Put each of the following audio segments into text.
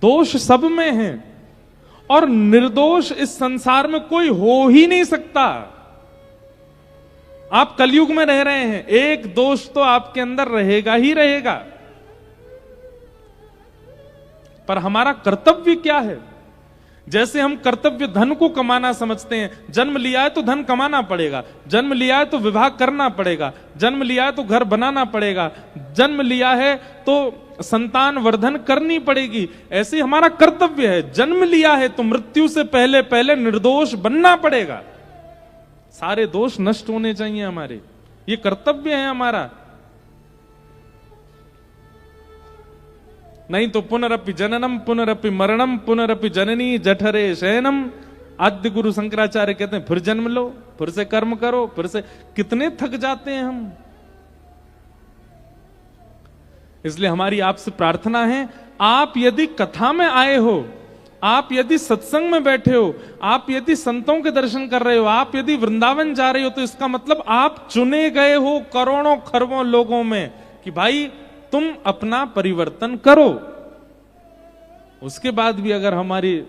दोष सब में है और निर्दोष इस संसार में कोई हो ही नहीं सकता। आप कलयुग में रह रहे हैं, एक दोष तो आपके अंदर रहेगा ही रहेगा। पर हमारा कर्तव्य क्या है? जैसे हम कर्तव्य धन को कमाना समझते हैं, जन्म लिया है तो धन कमाना पड़ेगा, जन्म लिया है तो विवाह करना पड़ेगा, जन्म लिया है तो घर बनाना पड़ेगा, जन्म लिया है तो संतान वर्धन करनी पड़ेगी। ऐसे हमारा कर्तव्य है, जन्म लिया है तो मृत्यु से पहले पहले निर्दोष बनना पड़ेगा, सारे दोष नष्ट होने चाहिए हमारे, ये कर्तव्य है हमारा। नहीं तो पुनरपि जननम पुनरपि मरणम पुनरपि जननी जठरे शयनम। आद्य गुरु शंकराचार्य कहते हैं फिर जन्म लो, फिर से कर्म करो, फिर से। कितने थक जाते हैं हम। इसलिए हमारी आपसे प्रार्थना है, आप यदि कथा में आए हो, आप यदि सत्संग में बैठे हो, आप यदि संतों के दर्शन कर रहे हो, आप यदि वृंदावन जा रहे हो, तो इसका मतलब आप चुने गए हो करोड़ों खरबों लोगों में कि भाई तुम अपना परिवर्तन करो। उसके बाद भी अगर हमारी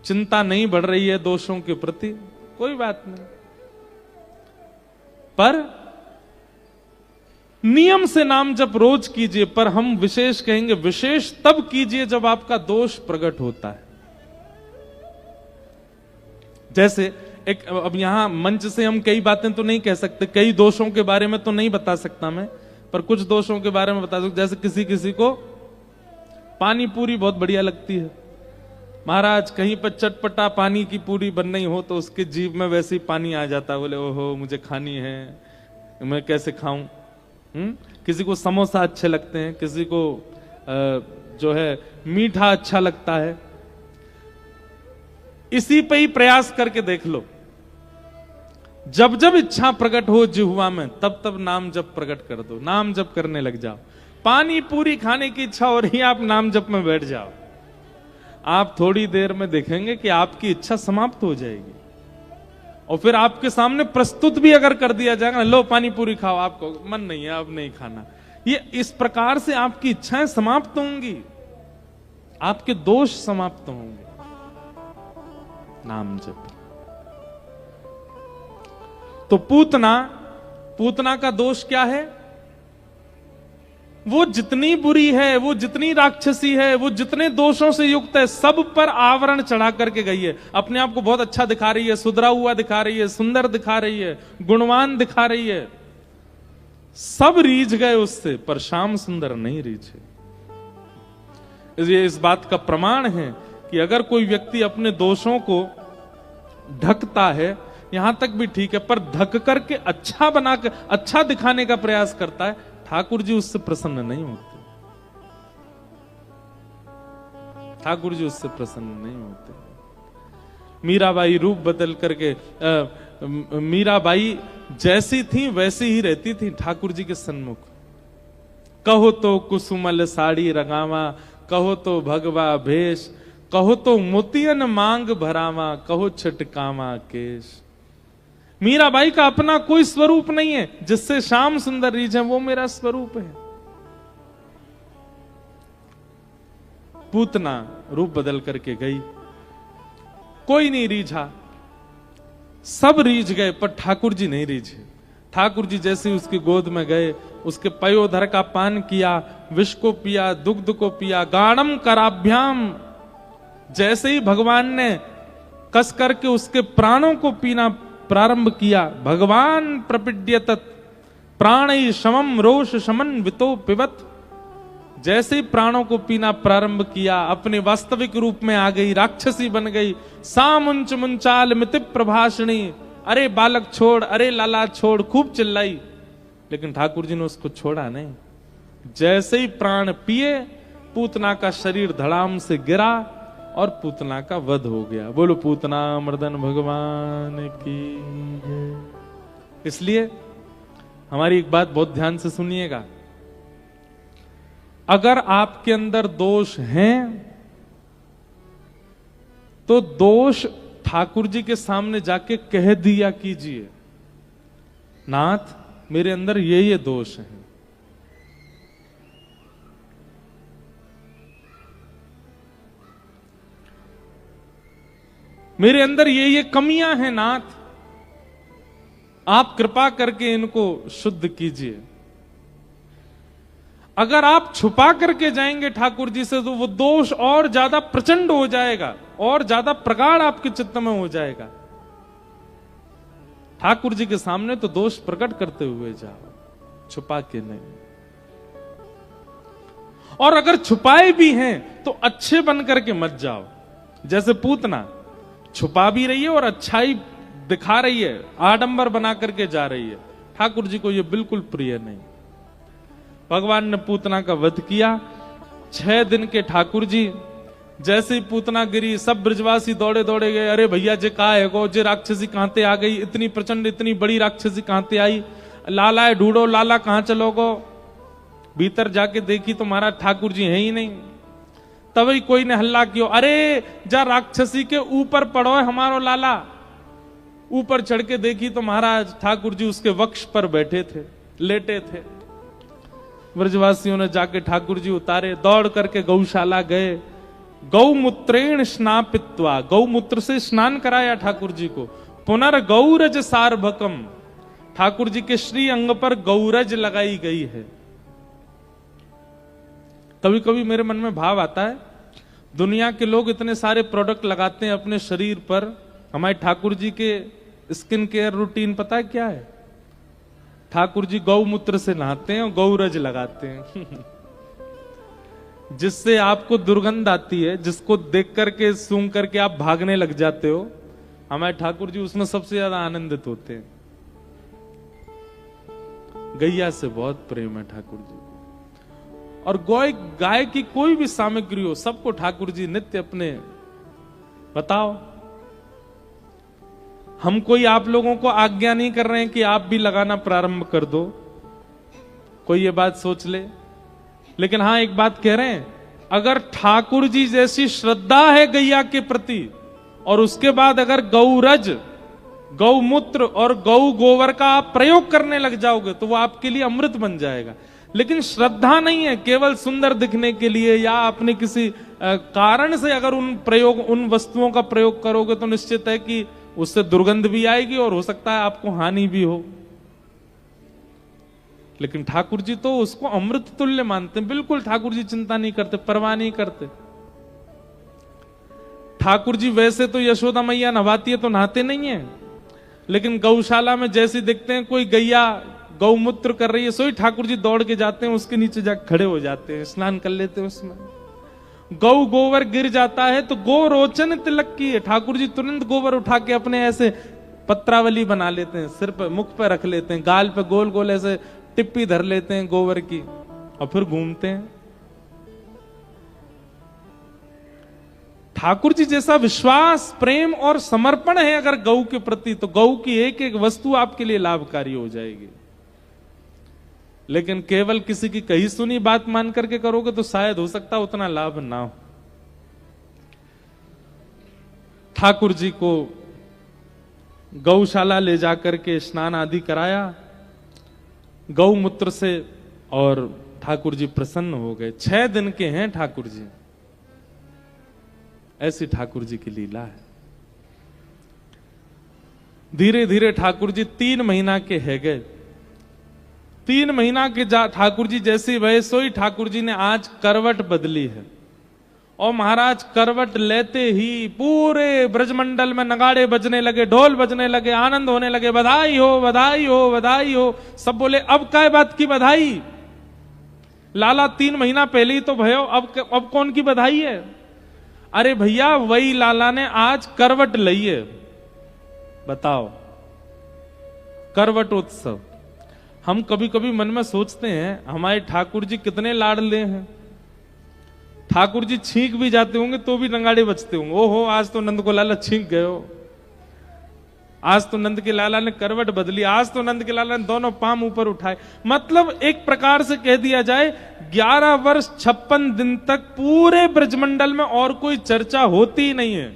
चिंता नहीं बढ़ रही है दोषों के प्रति, कोई बात नहीं, पर नियम से नाम जप रोज कीजिए। पर हम विशेष कहेंगे, विशेष तब कीजिए जब आपका दोष प्रकट होता है। जैसे एक, अब यहां मंच से हम कई बातें तो नहीं कह सकते, कई दोषों के बारे में तो नहीं बता सकता मैं, पर कुछ दोषों के बारे में बता सकता। जैसे किसी किसी को पानी पूरी बहुत बढ़िया लगती है, महाराज कहीं पर चटपटा पानी की पूरी बन नहीं हो तो उसके जीभ में वैसे ही पानी आ जाता है, बोले ओहो मुझे खानी है, मैं कैसे खाऊं। किसी को समोसा अच्छे लगते हैं, किसी को जो है मीठा अच्छा लगता है। इसी पे ही प्रयास करके देख लो, जब जब इच्छा प्रकट हो जिह्वा में, तब तब नाम जप प्रकट कर दो, नाम जप करने लग जाओ। पानी पूरी खाने की इच्छा हो रही है, आप नाम जप में बैठ जाओ, आप थोड़ी देर में देखेंगे कि आपकी इच्छा समाप्त हो जाएगी। और फिर आपके सामने प्रस्तुत भी अगर कर दिया जाएगा, लो पानी पूरी खाओ, आपको मन नहीं है अब नहीं खाना, ये इस प्रकार से आपकी इच्छाएं समाप्त होंगी, आपके दोष समाप्त होंगे। नाम जप। तो पूतना का दोष क्या है? वो जितनी बुरी है, वो जितनी राक्षसी है, वो जितने दोषों से युक्त है, सब पर आवरण चढ़ा करके गई है। अपने आप को बहुत अच्छा दिखा रही है, सुधरा हुआ दिखा रही है, सुंदर दिखा रही है, गुणवान दिखा रही है। सब रीझ गए उससे, पर श्याम सुंदर नहीं रीझे। इसलिए इस बात का प्रमाण है कि अगर कोई व्यक्ति अपने दोषों को ढकता है, यहां तक भी ठीक है, पर ढक करके अच्छा बनाकर अच्छा दिखाने का प्रयास करता है, ठाकुर जी उससे प्रसन्न नहीं होते। ठाकुर जी उससे प्रसन्न नहीं होते। मीराबाई रूप बदल करके, मीराबाई जैसी थी वैसी ही रहती थी ठाकुर जी के सन्मुख। कहो तो कुसुमल साड़ी रंगावा, कहो तो भगवा भेष, कहो तो मोतियन मांग भरावा, कहो छटकावा केश। मीराबाई का अपना कोई स्वरूप नहीं है जिससे श्याम सुंदर रीझे, वो मेरा स्वरूप है। पूतना रूप बदल करके गई, कोई नहीं रीझा, सब रीझ गए, पर ठाकुर जी नहीं रीझे। ठाकुर जी जैसे उसकी गोद में गए, उसके पयोधर का पान किया, विष को पिया, दुग्ध को पिया, गाढ़म कराभ्याम, जैसे ही भगवान ने कस करके उसके प्राणों को पीना प्रारंभ किया, भगवान प्रपिड्यत प्राणै शमम रोष शमन वितो पिबत, जैसे ही प्राणों को पीना प्रारंभ किया, अपने वास्तविक रूप में आ गई, राक्षसी बन गई। सा मुंच मुंचाल मिति प्रभाषणी, अरे बालक छोड़, अरे लाला छोड़, खूब चिल्लाई, लेकिन ठाकुर जी ने उसको छोड़ा नहीं। जैसे ही प्राण पिए, पूतना का शरीर धड़ाम से गिरा और पूतना का वध हो गया। बोलो पूतना मर्दन भगवान की जय। इसलिए हमारी एक बात बहुत ध्यान से सुनिएगा, अगर आपके अंदर दोष हैं तो दोष ठाकुर जी के सामने जाके कह दिया कीजिए, नाथ मेरे अंदर ये दोष हैं। मेरे अंदर ये कमियां हैं नाथ, आप कृपा करके इनको शुद्ध कीजिए। अगर आप छुपा करके जाएंगे ठाकुर जी से तो वो दोष और ज्यादा प्रचंड हो जाएगा और ज्यादा प्रगाढ़ आपके चित्त में हो जाएगा। ठाकुर जी के सामने तो दोष प्रकट करते हुए जाओ, छुपा के नहीं। और अगर छुपाए भी हैं तो अच्छे बन करके मत जाओ। जैसे पूतना छुपा भी रही है और अच्छाई दिखा रही है, आडंबर बना करके जा रही है। ठाकुर जी को यह बिल्कुल प्रिय नहीं। भगवान ने पूतना का वध किया। 6 दिन के ठाकुर जी जैसे ही पूतना गिरी, सब ब्रजवासी दौड़े दौड़े गए। अरे भैया जे कहा है गो, जे राक्षसी कहां ते आ गई, इतनी प्रचंड इतनी बड़ी राक्षसी कहां ते आई, लाला ढूंढो, लाला कहां चलोगो। भीतर जाके देखी तो महाराज ठाकुर जी है ही नहीं। तभी कोई ने हल्ला किया, अरे जा राक्षसी के ऊपर पड़ो है हमारो लाला। ऊपर चढ़ के देखी तो महाराज ठाकुर जी उसके वक्ष पर बैठे थे, लेटे थे। ब्रजवासियों ने जाके ठाकुर जी उतारे, दौड़ करके गौशाला गए। गौमूत्रेण स्नापित्वा, गौमूत्र से स्नान कराया ठाकुर जी को। पुनर्गौरज सार्भकम, ठाकुर जी के श्री अंग पर गौरज लगाई गई है। कभी कभी मेरे मन में भाव आता है, दुनिया के लोग इतने सारे प्रोडक्ट लगाते हैं अपने शरीर पर, हमारे ठाकुर जी के स्किन केयर रूटीन पता है क्या है? ठाकुर जी गौमूत्र से नहाते हैं और गौरज लगाते हैं जिससे आपको दुर्गंध आती है, जिसको देख करके सूंघ करके आप भागने लग जाते हो। हमारे ठाकुर जी उसमें सबसे ज्यादा आनंदित होते हैं। गैया से बहुत प्रेम है ठाकुर जी, और गाय की कोई भी सामग्री हो सबको ठाकुर जी नित्य अपने। बताओ, हम कोई आप लोगों को आज्ञा नहीं कर रहे हैं कि आप भी लगाना प्रारंभ कर दो, कोई ये बात सोच ले। लेकिन हां एक बात कह रहे हैं, अगर ठाकुर जी जैसी श्रद्धा है गैया के प्रति, और उसके बाद अगर गौरज, गौमूत्र और गौ गोबर का आप प्रयोग करने लग जाओगे तो वो आपके लिए अमृत बन जाएगा। लेकिन श्रद्धा नहीं है, केवल सुंदर दिखने के लिए या अपने किसी कारण से अगर उन वस्तुओं का प्रयोग करोगे तो निश्चित है कि उससे दुर्गंध भी आएगी और हो सकता है आपको हानि भी हो। लेकिन ठाकुर जी तो उसको अमृत तुल्य मानते हैं। बिल्कुल ठाकुर जी चिंता नहीं करते, परवाह नहीं करते। ठाकुर जी वैसे तो यशोदा मैया नहाती है तो नहाते नहीं है, लेकिन गौशाला में जैसे देखते हैं कोई गैया गौमूत्र कर रही है, सोई ठाकुर जी दौड़ के जाते हैं, उसके नीचे जाकर खड़े हो जाते हैं, स्नान कर लेते हैं उसमें। गौ गोबर गिर जाता है तो गो रोचन तिलक की है, ठाकुर जी तुरंत गोबर उठा के अपने ऐसे पत्रावली बना लेते हैं, सिर पर मुख पर रख लेते हैं, गाल पे गोल गोल ऐसे टिप्पी धर लेते हैं गोबर की, और फिर घूमते हैं। ठाकुर जी जैसा विश्वास, प्रेम और समर्पण है अगर गौ के प्रति, तो गौ की एक एक वस्तु आपके लिए लाभकारी हो जाएगी। लेकिन केवल किसी की कही सुनी बात मान करके करोगे तो शायद हो सकता उतना लाभ ना हो। ठाकुर जी को गौशाला ले जाकर के स्नान आदि कराया गौमूत्र से, और ठाकुर जी प्रसन्न हो गए। 6 दिन के हैं ठाकुर जी, ऐसी ठाकुर जी की लीला है। धीरे धीरे ठाकुर जी 3 महीना के है गए। 3 महीना के ठाकुर जी जैसी भय सोई ठाकुर जी ने आज करवट बदली है, और महाराज करवट लेते ही पूरे ब्रजमंडल में नगाड़े बजने लगे, ढोल बजने लगे, आनंद होने लगे, बधाई हो बधाई हो बधाई हो। सब बोले अब क्या बात की बधाई, लाला 3 महीना पहले ही तो भयो, अब कौन की बधाई है? अरे भैया वही लाला ने आज करवट ली है। बताओ, करवट उत्सव। हम कभी कभी मन में सोचते हैं हमारे ठाकुर जी कितने लाडले हैं, ठाकुर जी छींक भी जाते होंगे तो भी नगाड़े बजते होंगे। ओहो आज तो नंद को लाला छींक गए हो, आज तो नंद के लाला ने करवट बदली, आज तो नंद के लाला ने दोनों पाम ऊपर उठाए। मतलब एक प्रकार से कह दिया जाए 11 वर्ष 56 दिन तक पूरे ब्रजमंडल में और कोई चर्चा होती ही नहीं है।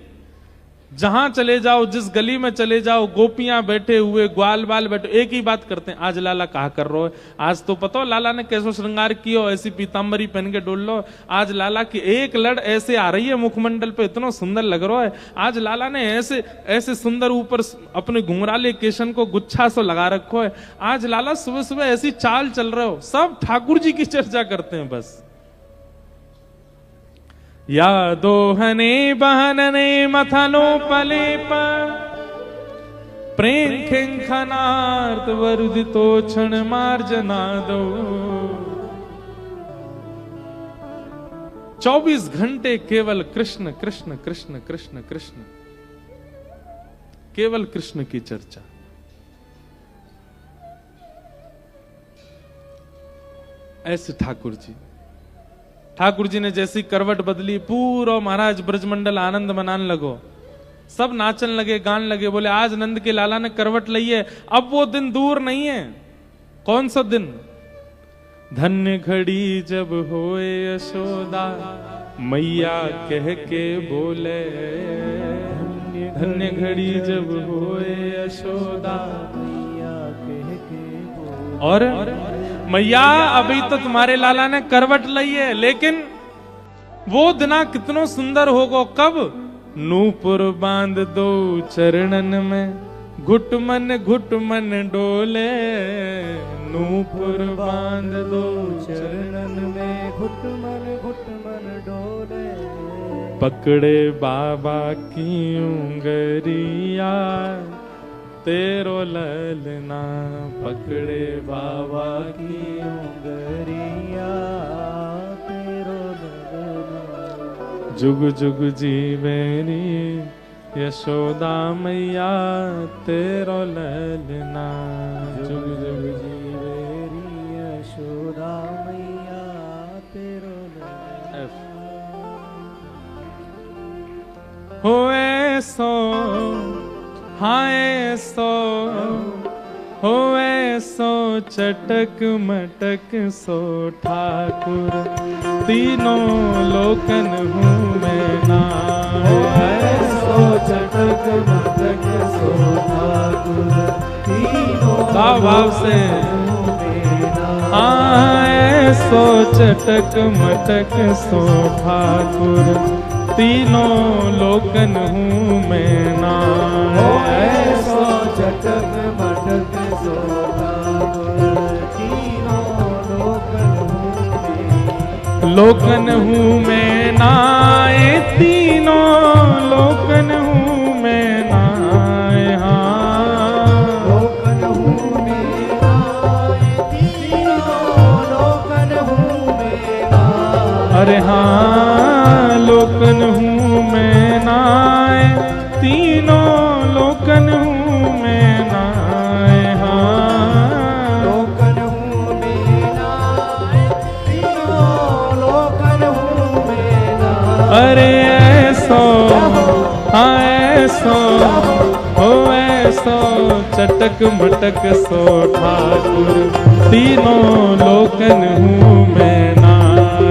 जहां चले जाओ, जिस गली में चले जाओ, गोपियां बैठे हुए, ग्वाल बाल बैठे, एक ही बात करते हैं, आज लाला कहा कर रहे हो, आज तो पता हो लाला ने कैसो श्रृंगार किया, ऐसी पीतांबरी पहन के डोल लो, आज लाला की एक लड़ ऐसे आ रही है मुखमंडल पे, इतना सुंदर लग रहा है, आज लाला ने ऐसे ऐसे सुंदर ऊपर अपने घुंघराले केशन को गुच्छा सो लगा रखो है, आज लाला सुबह सुबह ऐसी चाल चल रहे हो, सब ठाकुर जी की चर्चा करते हैं बस। यादो हने बहनने मथनो पले पर प्रेम खेंखनार्थ वरुदितो क्षण मार्जना दो। 24 घंटे केवल कृष्ण कृष्ण कृष्ण कृष्ण कृष्ण, केवल कृष्ण की चर्चा। ऐसे ठाकुर जी, ठाकुर जी ने जैसी करवट बदली, पूरा महाराज ब्रजमंडल आनंद मनाने लगो, सब नाचन लगे, गान लगे, बोले आज नंद के लाला ने करवट ली है, अब वो दिन दूर नहीं है। कौन सा दिन? धन्य घड़ी जब होए यशोदा मैया कह के बोले, धन्य घड़ी जब होए यशोदा मैया कह के बोले। और मैया अभी तो तुम्हारे लाला ने करवट ली है, लेकिन वो दिना कितनो सुंदर होगो, कब? नूपुर बांध दो चरणन में, घुटमन डोले, नूपुर बांध दो चरणन में, घुटमन डोले, पकड़े बाबा की उंगरिया तेरो ललना, पकड़े बाबा की उंगरिया तेरो ललना, जुग जुग जीवेरी यशोदा मैया तेरो ललना, जुग जुग जीवेरी यशोदा मैया तेरो ललना। होए सो हाय सो, होए सो चटक मटक सो ठाकुर, तीनों लोकन हूँ मैं ना। होए सो चटक मटक सो ठाकुर, तीनों भाव से आए सो चटक मटक सो ठाकुर, तीनों लोकन हूँ मैं ना। सो चटक मटक सो ठाकुर, तीनों लोकन हूँ मैं ना, तीनों लोकन हूँ मैं ना। हाँ लोकन हूँ मैं ना, तीनों लोकन हूँ मैं ना। अरे हाँ लोकन हूँ मैं ना, तीनों लोकन हूँ मैं ना। हाँ लोकन हूँ मैं ना, तीनों लोकन हूँ मैं ना। अरे ऐसो हाँ ऐसो हो ऐसो चटक मटक सो ठाकुर, तीनों लोकन हूँ मैं ना।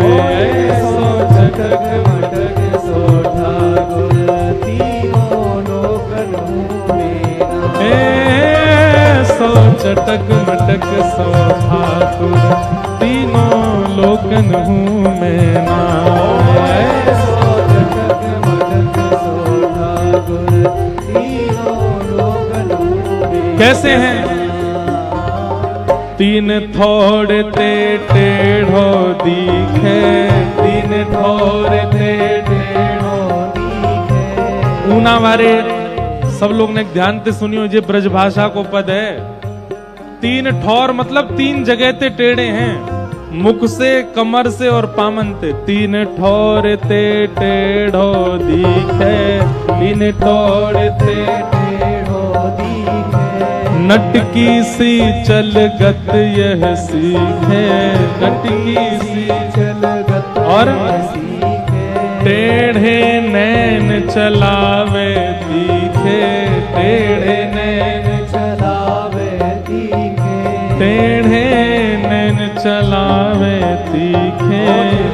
ऐसो चटक मटक सो ठाकुर, तीनों लोकन हूँ मैं ना। ऐसो चटक मटक सो ठाकुर, तीनों लोकन हूँ मैं ना। ऐसो चटक मटक सो ठाकुर, तीनों लोकन हूँ मैं ना। कैसे हैं? तीन थोड़े ते टेढ़ो दिखे, तीन थोड़े ते टेढ़ो दिखे। ऊना वारे सब लोग ने ध्यान से सुनियो, ये ब्रज भाषा को पद है। तीन ठौर मतलब तीन जगह ते टेढ़े हैं, मुख से, कमर से और पामन से। तीन ठौर ते टेढ़ो दिखे, तीन ठौर ते टेढ़ो दिखे। नटकी सी चलगत यह सीखे, नटकी सी चलगत और सीखे। टेढ़े नैन चलावे तीखे, टेढ़े नैन चलावे तीखे। टेढ़े नैन चलावे तीखे,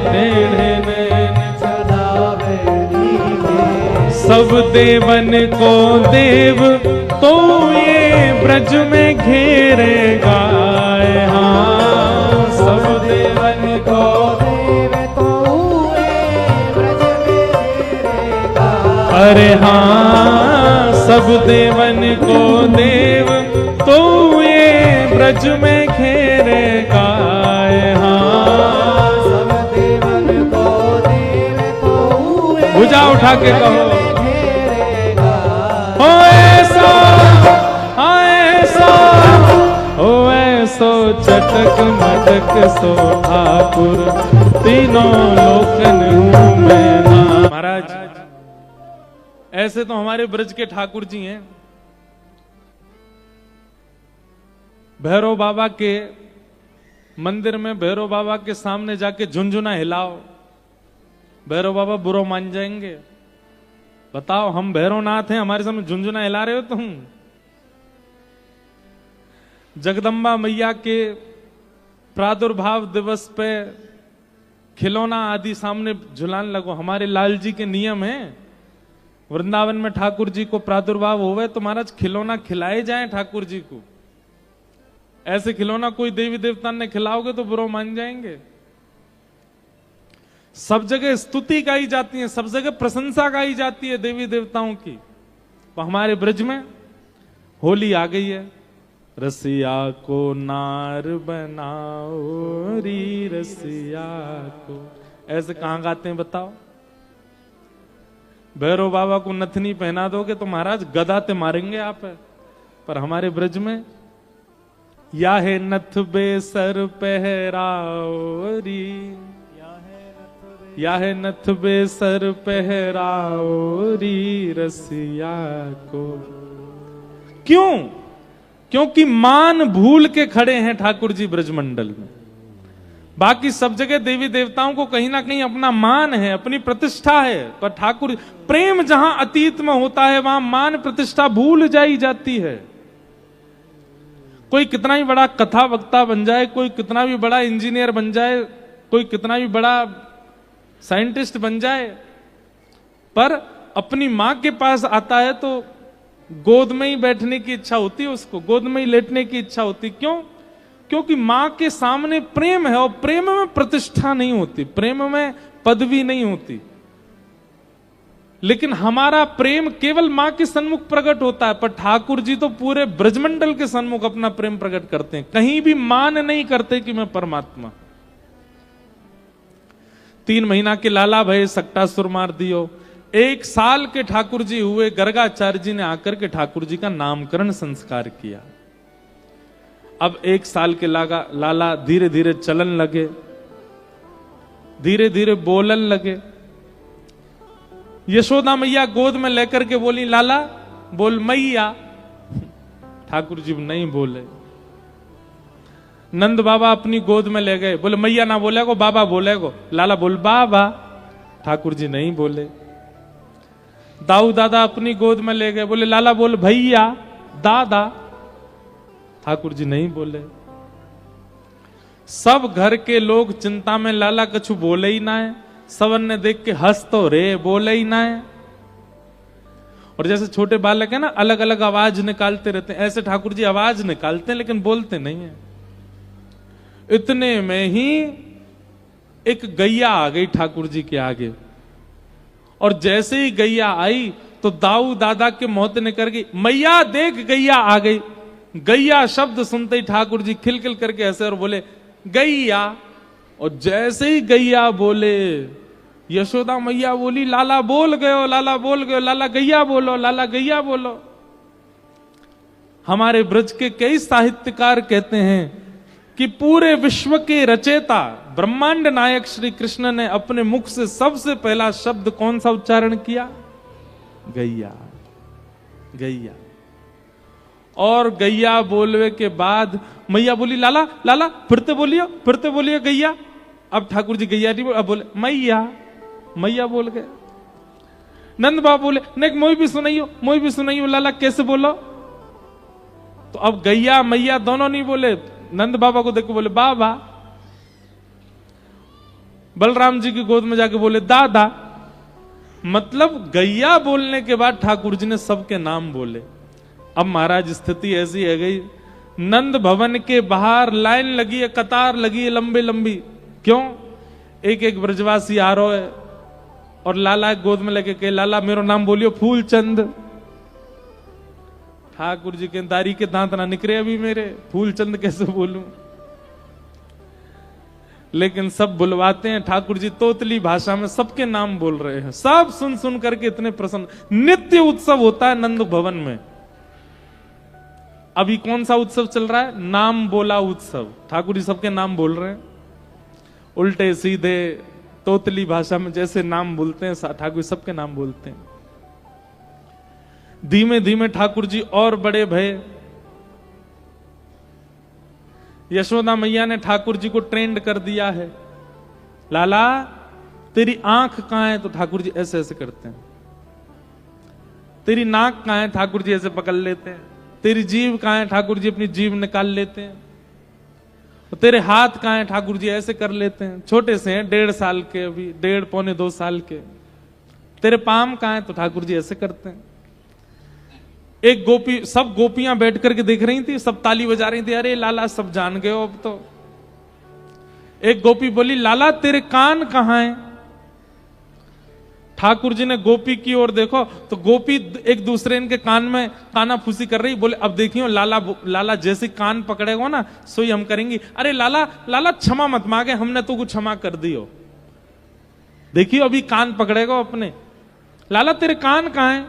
टेढ़े नैन चलावे तीखे। सब देवन को देव तो ये ब्रज में घेरेगा। हाँ सब देवन को देव तो ये ब्रज में घेरेगा। अरे हाँ सब देवन को देव तो ये ब्रज में घेरेगा। हाँ सब देवन को देव तो ये भुजा उठा के कहो घेरेगा। हो ऐसा, हाँ ऐसा, हो ऐसो चटक मटक सो ठाकुर तीनों लोकन हूँ मैं ना। महाराज ऐसे तो हमारे ब्रज के ठाकुर जी हैं। भैरव बाबा के मंदिर में भैरव बाबा के सामने जाके झुनझुना हिलाओ, भैरव बाबा बुरा मान जाएंगे। बताओ हम भैरवनाथ हैं, हमारे सामने झुनझुना हिला रहे हो तुम। जगदम्बा मैया के प्रादुर्भाव दिवस पे खिलौना आदि सामने झुलाने लगो। हमारे लाल जी के नियम है, वृंदावन में ठाकुर जी को प्रादुर्भाव होवे तो महाराज खिलौना खिलाए जाए ठाकुर जी को। ऐसे खिलौना कोई देवी देवता ने खिलाओगे तो बुरा मान जाएंगे। सब जगह स्तुति गाई जाती है, सब जगह प्रशंसा गाई जाती है देवी देवताओं की। तो हमारे ब्रज में होली आ गई है। रसिया को नार बनाओ री रसिया को, ऐसे कहां गाते हैं बताओ। भैरव बाबा को नथनी पहना दोगे तो महाराज गदा ते मारेंगे आप। पर हमारे ब्रज में या है नथ बेसर पहराओ री, या है नथ बेसर पहराओ री रसिया को। क्यों? क्योंकि मान भूल के खड़े हैं ठाकुर जी ब्रजमंडल में। बाकी सब जगह देवी देवताओं को कहीं ना कहीं अपना मान है, अपनी प्रतिष्ठा है, पर ठाकुर प्रेम जहां अतीत में होता है वहां मान प्रतिष्ठा भूल जाई जाती है। कोई कितना ही बड़ा कथा वक्ता बन जाए, कोई कितना भी बड़ा इंजीनियर बन जाए, कोई कितना भी बड़ा साइंटिस्ट बन जाए, पर अपनी मां के पास आता है तो गोद में ही बैठने की इच्छा होती है, उसको गोद में ही लेटने की इच्छा होती। क्यों? क्योंकि मां के सामने प्रेम है, और प्रेम में प्रतिष्ठा नहीं होती, प्रेम में पदवी नहीं होती। लेकिन हमारा प्रेम केवल मां के सन्मुख प्रकट होता है, पर ठाकुर जी तो पूरे ब्रजमंडल के सन्मुख अपना प्रेम प्रकट करते हैं। कहीं भी मान नहीं करते कि मैं परमात्मा। 3 महीना के लाला भय सक्टासुर मार दियो। 1 साल के ठाकुर जी हुए, गर्गाचार्य जी ने आकर के ठाकुर जी का नामकरण संस्कार किया। अब 1 साल के लाला धीरे धीरे चलन लगे, धीरे धीरे बोलन लगे। यशोदा मैया गोद में लेकर के बोली, लाला बोल मैया। ठाकुर जी नहीं बोले। नंद बाबा अपनी गोद में ले गए, बोले मैया ना बोलेगो, बाबा बोलेगो। लाला बोल बाबा, ठाकुर जी नहीं बोले। दाऊ दादा अपनी गोद में ले गए, बोले लाला बोल भैया दादा, ठाकुर जी नहीं बोले। सब घर के लोग चिंता में, लाला कछु बोले ही ना है। सबन ने देख के हंस तो रे, बोले ही ना है। और जैसे छोटे बालक है ना, अलग अलग आवाज निकालते रहते हैं, ऐसे ठाकुर जी आवाज निकालते हैं लेकिन बोलते नहीं है। इतने में ही एक गैया आ गई ठाकुर जी के आगे, और जैसे ही गैया आई तो दाऊ दादा के मौत निकल गई। मैया देख गैया आ गई। गैया शब्द सुनते ही ठाकुर जी खिलखिल करके हंसे और बोले गैया। और जैसे ही गैया बोले, यशोदा मैया बोली लाला बोल गयो, लाला बोल गयो, लाला गैया बोलो, लाला गैया बोलो। हमारे ब्रज के कई साहित्यकार कहते हैं कि पूरे विश्व के रचयिता ब्रह्मांड नायक श्री कृष्ण ने अपने मुख से सबसे पहला शब्द कौन सा उच्चारण किया? गैया, गैया। और गैया बोलने के बाद मैया बोली लाला लाला फिरते बोलियो गैया। अब ठाकुर जी गैया नहीं बोले, अब बोले मैया, मैया बोल गए। नंद बाबा बोले नहीं मोई भी सुनाइयो लाला कैसे बोलो। तो अब गैया मैया दोनों नहीं बोले, नंद बाबा को देखो बोले बाबा। बलराम जी की गोद में जाके बोले दादा। मतलब गैया बोलने के बाद ठाकुर जी ने सबके नाम बोले। अब महाराज स्थिति ऐसी है गई, नंद भवन के बाहर लाइन लगी है, कतार लगी है लंबी लंबी। क्यों? एक एक ब्रजवासी आ रहा है और लाला गोद में लेके के, लाला मेरा नाम बोलियो फूलचंद। ठाकुर जी के दारी के दांत ना निकले अभी मेरे, फूलचंद कैसे बोलूं? लेकिन सब बुलवाते हैं। ठाकुर जी तोतली भाषा में सबके नाम बोल रहे हैं। सब सुन सुन करके इतने प्रसन्न। नित्य उत्सव होता है नंद भवन में। अभी कौन सा उत्सव चल रहा है? नाम बोला उत्सव। ठाकुर जी सबके नाम बोल रहे हैं, उल्टे सीधे तोतली भाषा में जैसे नाम बोलते हैं ठाकुर सबके नाम बोलते हैं। धीमे धीमे ठाकुर जी और बड़े भय। यशोदा मैया ने ठाकुर जी को ट्रेंड कर दिया है। लाला तेरी आंख कहां है? तो ठाकुर जी ऐसे ऐसे करते हैं। तेरी नाक कहां है? ठाकुर जी ऐसे पकड़ लेते हैं। तेरी जीभ कहां है? ठाकुर जी अपनी जीभ निकाल लेते हैं। तो तेरे हाथ कहां है? ठाकुर जी ऐसे कर लेते हैं। छोटे से हैं, 1.5 साल के, अभी 1.5 पौने 2 साल के। तेरे पाम कहां है? तो ठाकुर जी ऐसे करते हैं। एक गोपी, सब गोपियां बैठ करके देख रही थी, सब ताली बजा रही थी। अरे लाला सब जान गए हो अब तो। एक गोपी बोली, लाला तेरे कान कहां हैं? ठाकुर जी ने गोपी की ओर देखो तो गोपी एक दूसरे इनके कान में काना फूसी कर रही। बोले अब देखियो लाला जैसे कान पकड़ेगा ना सोई हम करेंगी। अरे लाला क्षमा मत मांगे, हमने तो कुछ क्षमा कर दियो। देखियो अभी कान पकड़ेगा अपने। लाला तेरे कान कहां हैं?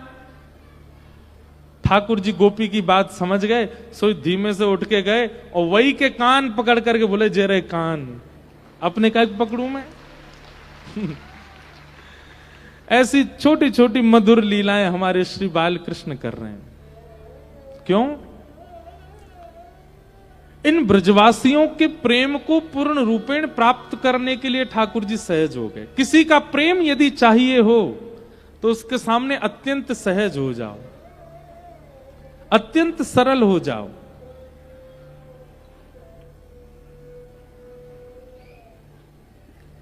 ठाकुर जी गोपी की बात समझ गए, सोई धीमे से उठ के गए और वही के कान पकड़ करके बोले, जे रे कान अपने का पकड़ू मैं? ऐसी छोटी छोटी मधुर लीलाएं हमारे श्री बाल कृष्ण कर रहे हैं। क्यों? इन ब्रजवासियों के प्रेम को पूर्ण रूपेण प्राप्त करने के लिए ठाकुर जी सहज हो गए। किसी का प्रेम यदि चाहिए हो तो उसके सामने अत्यंत सहज हो जाओ, अत्यंत सरल हो जाओ।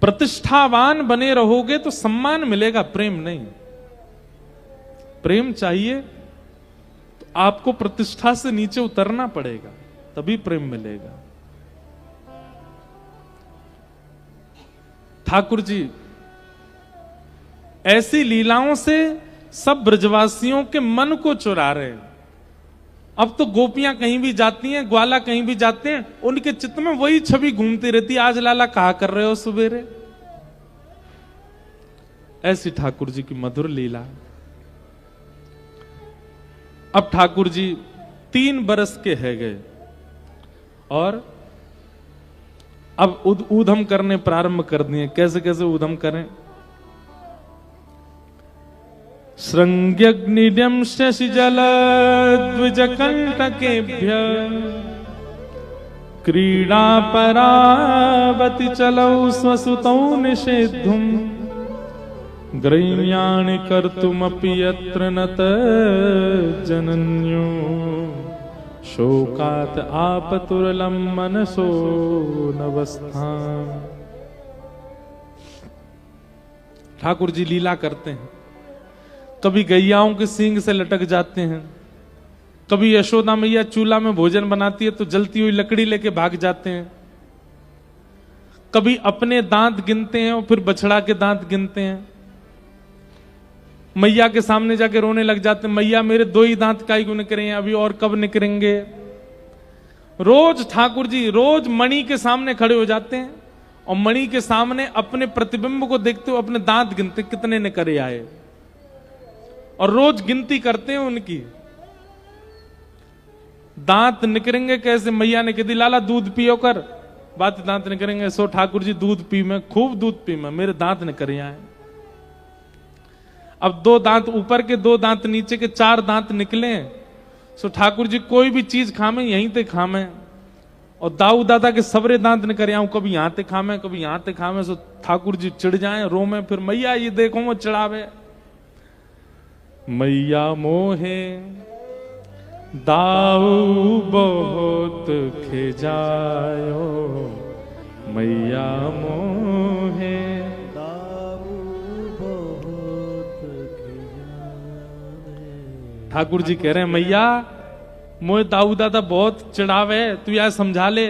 प्रतिष्ठावान बने रहोगे तो सम्मान मिलेगा, प्रेम नहीं। प्रेम चाहिए तो आपको प्रतिष्ठा से नीचे उतरना पड़ेगा, तभी प्रेम मिलेगा। ठाकुर जी ऐसी लीलाओं से सब ब्रजवासियों के मन को चुरा रहे हैं। अब तो गोपियां कहीं भी जाती हैं, ग्वाला कहीं भी जाते हैं, उनके चित्त में वही छवि घूमती रहती है, आज लाला कहा कर रहे हो सवेरे। ऐसी ठाकुर जी की मधुर लीला। अब ठाकुर जी 3 बरस के है गए और अब ऊधम करने प्रारंभ कर दिए। कैसे कैसे ऊधम करें? श्रृंग्यग्निड्यं शशिजल द्विजकंटकेभ्य क्रीडा परावति चलौ स्वसुतौ निषेद्धुम ग्रह्याणि कर्तुमपि यत्र नत जनन्यो शोकात् आपतुरलं मनसो नवस्थाम्। ठाकुर जी लीला करते हैं। कभी गैयाओं के सींग से लटक जाते हैं, कभी यशोदा मैया चूल्हा में भोजन बनाती है तो जलती हुई लकड़ी लेके भाग जाते हैं, कभी अपने दांत गिनते हैं और फिर बछड़ा के दांत गिनते हैं। मैया के सामने जाके रोने लग जाते हैं, मैया मेरे 2 ही दांत काहे क्यों निकले हैं, अभी और कब निकलेंगे। रोज ठाकुर जी रोज मणि के सामने खड़े हो जाते हैं और मणि के सामने अपने प्रतिबिंब को देखते हुए अपने दांत गिनते कितने निकले आए, और रोज गिनती करते हैं उनकी। दांत निकरेंगे कैसे? मैया ने कह दी लाला दूध पियो कर, बात दांत निकरेंगे। सो ठाकुर जी दूध पी में, खूब दूध पी में, मेरे दांत निकरे आए। अब 2 दांत ऊपर के, 2 दांत नीचे के, 4 दांत निकले। सो ठाकुर जी कोई भी चीज खामे यहीं ते खामे, और दाऊ दादा के सबरे दांत निकरे आऊं, कभी यहां ते खामे कभी यहां ते खामे। सो ठाकुर जी चिढ़ जाए, रोमे, फिर मैया ये देखो वो चिढ़ावे। मैया मोहे दाऊ बहुत खिजायो, मैया मोहे दाऊ बहुत ठाकुर जी कह रहे हैं मैया मोए दाऊ दादा बहुत चिढ़ावे, तू यार समझा ले।